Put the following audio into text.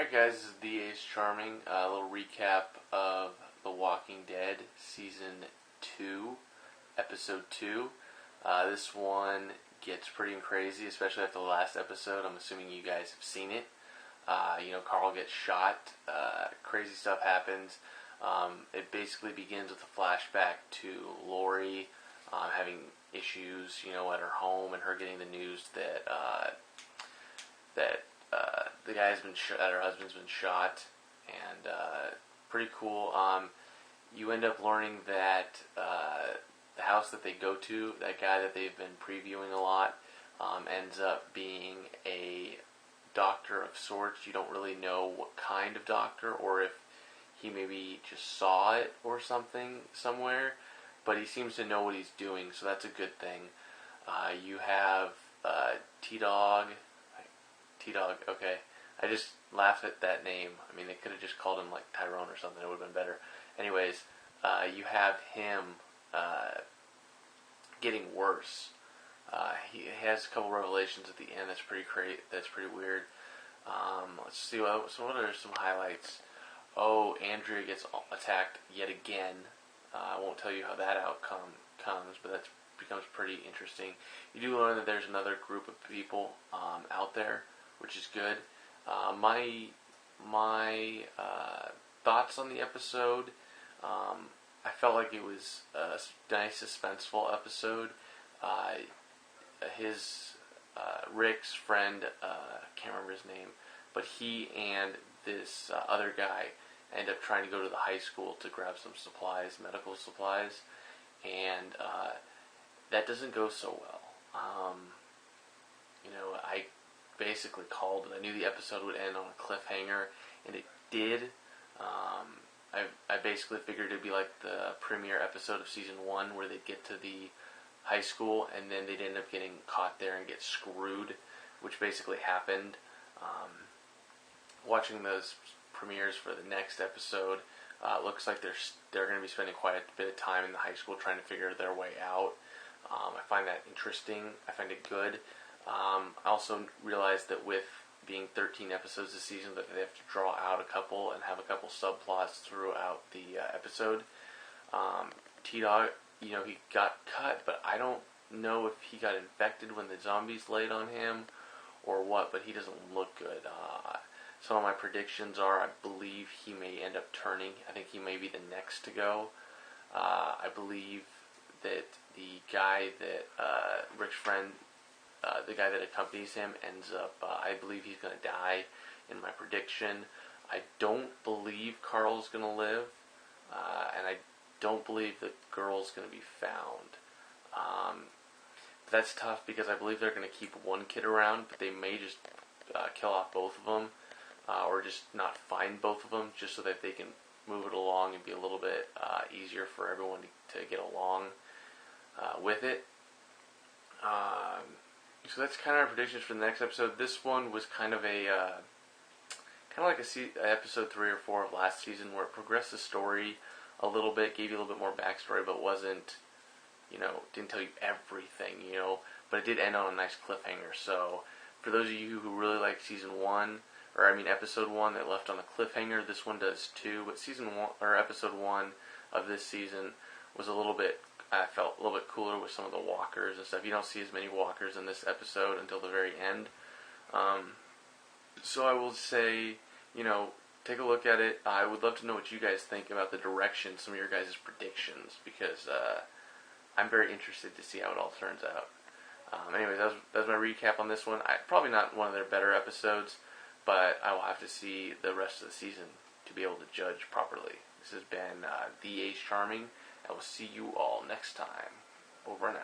Alright guys, this is The Ace Charming, a little recap of The Walking Dead Season 2, Episode 2. This one gets pretty crazy, especially after the last episode. I'm assuming you guys have seen it. Carl gets shot, crazy stuff happens. It basically begins with a flashback to Lori having issues, at her home, and her getting the news that the guy has been that her husband's been shot, and pretty cool. You end up learning that the house that they go to, that guy that they've been previewing a lot, ends up being a doctor of sorts. You don't really know what kind of doctor, or if he maybe just saw it or something somewhere, but he seems to know what he's doing, so that's a good thing. You have T-Dog, okay. I just laughed at that name. I mean, they could have just called him like Tyrone or something. It would have been better. Anyways, you have him getting worse. He has a couple revelations at the end. That's pretty weird. Let's see. What are some highlights? Oh, Andrea gets attacked yet again. I won't tell you how that outcome comes, but that becomes pretty interesting. You do learn that there's another group of people out there, which is good. My thoughts on the episode, I felt like it was a nice, suspenseful episode. Rick's friend, I can't remember his name, but he and this other guy end up trying to go to the high school to grab some supplies, medical supplies, and that doesn't go so well. I basically called, and I knew the episode would end on a cliffhanger, and it did. I basically figured it'd be like the premiere episode of season 1, where they'd get to the high school, and then they'd end up getting caught there and get screwed, which basically happened. Watching those premieres for the next episode, looks like they're going to be spending quite a bit of time in the high school trying to figure their way out. I find that interesting. I find it good. I also realized that with being 13 episodes this season, that they have to draw out a couple and have a couple subplots throughout the episode. T-Dog, he got cut, but I don't know if he got infected when the zombies laid on him or what, but he doesn't look good. Some of my predictions are, I believe he may end up turning. I think he may be the next to go. I believe that the guy that, Rick's friend, the guy that accompanies him, ends up, I believe he's going to die in my prediction. I don't believe Carl's going to live, and I don't believe the girl's going to be found. That's tough because I believe they're going to keep one kid around, but they may just kill off both of them, or just not find both of them, just so that they can move it along and be a little bit easier for everyone to get along with it. So that's kind of our predictions for the next episode. This one was kind of like episode 3 or 4 of last season, where it progressed the story a little bit, gave you a little bit more backstory, but wasn't, didn't tell you everything, but it did end on a nice cliffhanger. So for those of you who really liked episode 1 that left on a cliffhanger, this one does too. But episode 1 of this season was I felt a little bit cooler with some of the walkers and stuff. You don't see as many walkers in this episode until the very end. So I will say, take a look at it. I would love to know what you guys think about the direction, some of your guys' predictions, because I'm very interested to see how it all turns out. Anyways, that was my recap on this one. Probably not one of their better episodes, but I will have to see the rest of the season to be able to judge properly. This has been The Ace Charming. I will see you all next time. Over and out.